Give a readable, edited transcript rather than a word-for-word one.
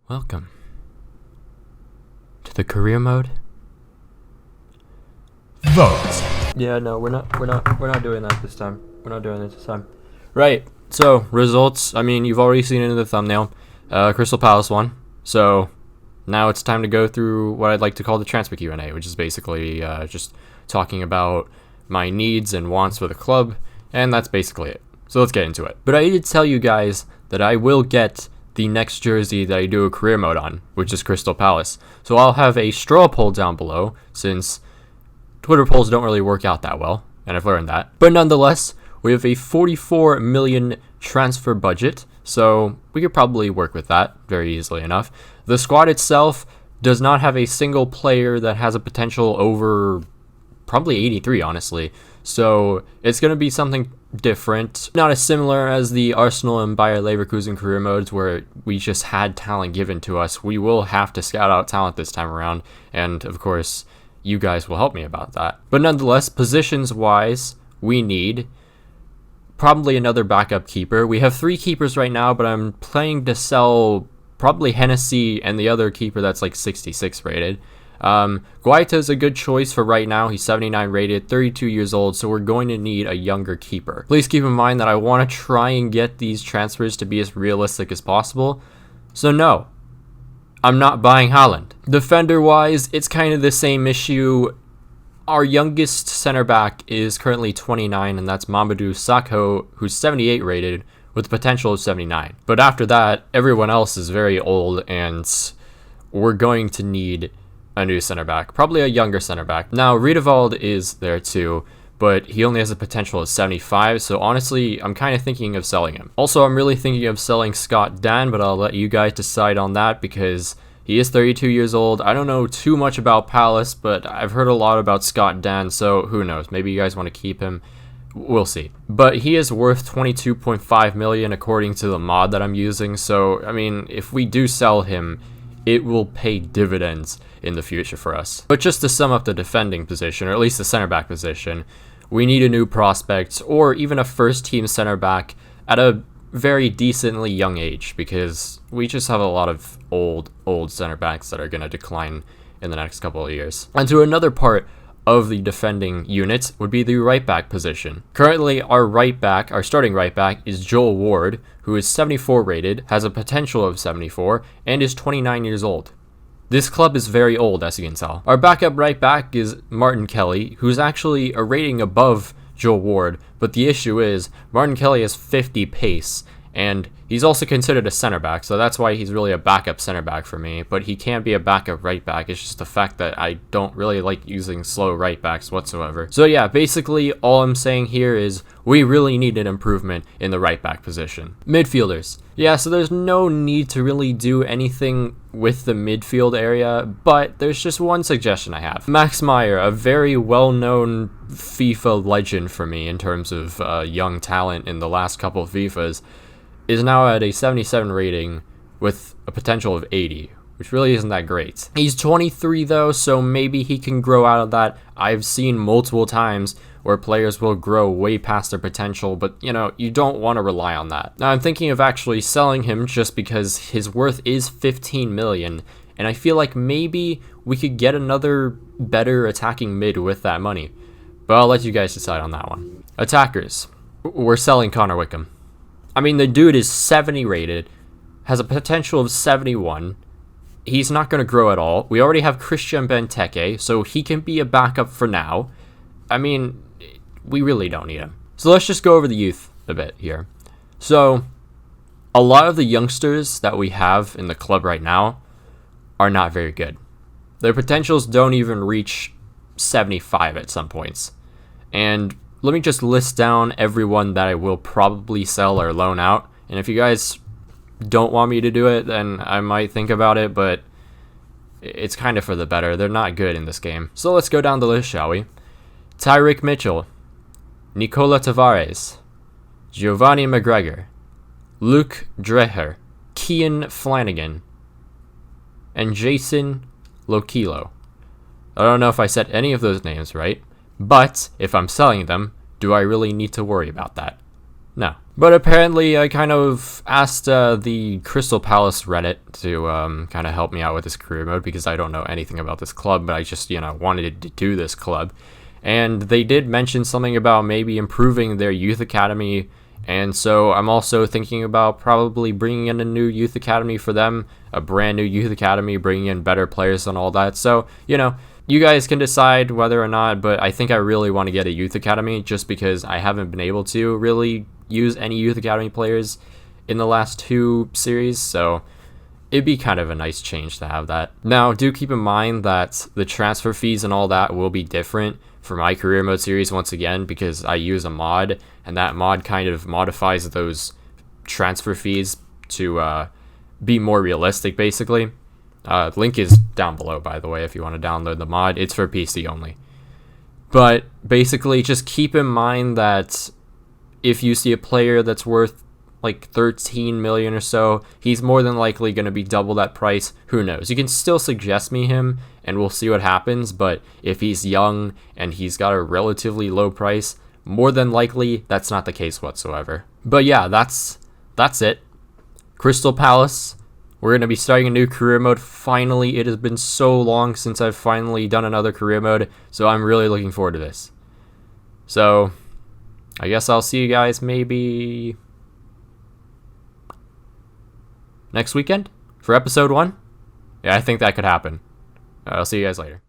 Welcome to the career mode. Vote. Yeah, no, we're not doing that this time. We're not doing it this time. Right. So results. I mean, you've already seen it in the thumbnail. Crystal Palace won. So now it's time to go through what I'd like to call the transfer Q&A, which is basically just talking about my needs and wants for the club, and that's basically it. So let's get into it. But I did tell you guys that I will get the next jersey that I do a career mode on, which is Crystal Palace. So I'll have a straw poll down below, since Twitter polls don't really work out that well, and I've learned that. But nonetheless, we have a 44 million transfer budget, so we could probably work with that very easily enough. The squad itself does not have a single player that has a potential over probably 83, honestly. So it's going to be something different, not as similar as the Arsenal and Bayer Leverkusen career modes where we just had talent given to us. We will have to scout out talent this time around, and of course you guys will help me about that. But nonetheless, positions wise, we need probably another backup keeper. We have 3 keepers right now, but I'm planning to sell probably Hennessy and the other keeper that's like 66 rated. Guaita is a good choice for right now. He's 79 rated, 32 years old, so we're going to need a younger keeper. Please keep in mind that I want to try and get these transfers to be as realistic as possible. So no, I'm not buying Haaland. Defender-wise, it's kind of the same issue. Our youngest center back is currently 29, and that's Mamadou Sakho, who's 78 rated, with the potential of 79. But after that, everyone else is very old, and we're going to need a new center back, probably a younger center back. Now, Riedewald is there too, but he only has a potential of 75, so honestly, I'm kind of thinking of selling him. Also, I'm really thinking of selling Scott Dan, but I'll let you guys decide on that because he is 32 years old. I don't know too much about Palace, but I've heard a lot about Scott Dan, so who knows? Maybe you guys want to keep him. We'll see. But he is worth 22.5 million according to the mod that I'm using, so I mean, if we do sell him, it will pay dividends in the future for us. But just to sum up the defending position, or at least the center back position, we need a new prospect or even a first team center back at a very decently young age, because we just have a lot of old center backs that are going to decline in the next couple of years. And to another part of the defending unit would be the right back position. Currently, our starting right back is Joel Ward, who is 74 rated, has a potential of 74, and is 29 years old. This club is very old, as you can tell. Our backup right back is Martin Kelly, who's actually a rating above Joel Ward, but the issue is Martin Kelly has 50 pace, and he's also considered a center back, so that's why he's really a backup center back for me, but he can't be a backup right back. It's just the fact that I don't really like using slow right backs whatsoever. So yeah, basically all I'm saying here is we really need an improvement in the right back position. Midfielders. Yeah, so there's no need to really do anything with the midfield area, but there's just one suggestion I have. Max Meyer, a very well-known FIFA legend for me in terms of young talent in the last couple of FIFAs, is now at a 77 rating with a potential of 80, which really isn't that great. He's 23 though, so maybe he can grow out of that. I've seen multiple times where players will grow way past their potential, but you know, you don't want to rely on that. Now I'm thinking of actually selling him just because his worth is 15 million, and I feel like maybe we could get another better attacking mid with that money. But I'll let you guys decide on that one. Attackers. We're selling Connor Wickham. I mean, the dude is 70 rated, has a potential of 71. He's not going to grow at all. We already have Christian Benteke, so he can be a backup for now. I mean, we really don't need him. So let's just go over the youth a bit here. So a lot of the youngsters that we have in the club right now are not very good. Their potentials don't even reach 75 at some points. And let me just list down everyone that I will probably sell or loan out. And if you guys don't want me to do it, then I might think about it, but it's kind of for the better. They're not good in this game. So let's go down the list, shall we? Tyrick Mitchell, Nicola Tavares, Giovanni McGregor, Luke Dreher, Kian Flanagan, and Jason Lokilo. I don't know if I said any of those names right, but if I'm selling them, do I really need to worry about that? No. But apparently, I kind of asked the Crystal Palace Reddit to kind of help me out with this career mode because I don't know anything about this club, but I just, wanted to do this club. And they did mention something about maybe improving their youth academy. And so I'm also thinking about probably bringing in a new youth academy for them, a brand new youth academy, bringing in better players and all that. So, you guys can decide whether or not, but I think I really want to get a youth academy just because I haven't been able to really use any youth academy players in the last 2 series, so it'd be kind of a nice change to have that. Now, do keep in mind that the transfer fees and all that will be different for my career mode series once again because I use a mod, and that mod kind of modifies those transfer fees to be more realistic, basically. Link is down below, by the way, if you want to download the mod. It's for PC only. But basically, just keep in mind that if you see a player that's worth like 13 million or so, he's more than likely going to be double that price. Who knows? You can still suggest me him, and we'll see what happens. But if he's young and he's got a relatively low price, more than likely that's not the case whatsoever. But yeah, that's it. Crystal Palace. We're going to be starting a new career mode. Finally, it has been so long since I've finally done another career mode, so I'm really looking forward to this. So, I guess I'll see you guys maybe next weekend for episode 1. Yeah, I think that could happen. I'll see you guys later.